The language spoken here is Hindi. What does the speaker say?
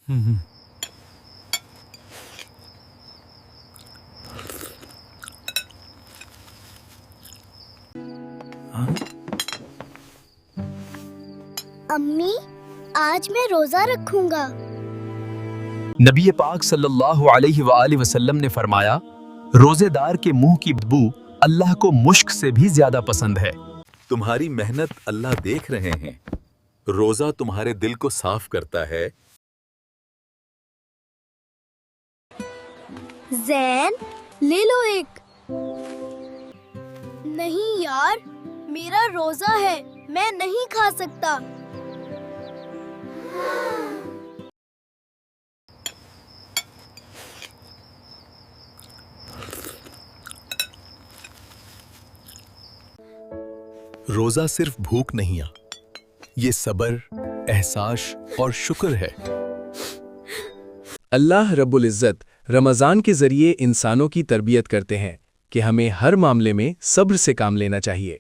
हम्म। हाँ? अम्मी, आज मैं रोजा रखूंगा। नबी पाक सल्लल्लाहु अलैहि वसल्लम ने फरमाया, रोजेदार के मुंह की बदबू अल्लाह को मुश्क से भी ज्यादा पसंद है। तुम्हारी मेहनत अल्लाह देख रहे हैं। रोजा तुम्हारे दिल को साफ करता है। जैन, ले लो एक। नहीं यार, मेरा रोजा है, मैं नहीं खा सकता। रोजा सिर्फ भूख नहीं है, ये सब्र, एहसास और शुक्र है। अल्लाह रब्बुल इज़्ज़त रमज़ान के ज़रिए इंसानों की तरबियत करते हैं कि हमें हर मामले में सब्र से काम लेना चाहिए।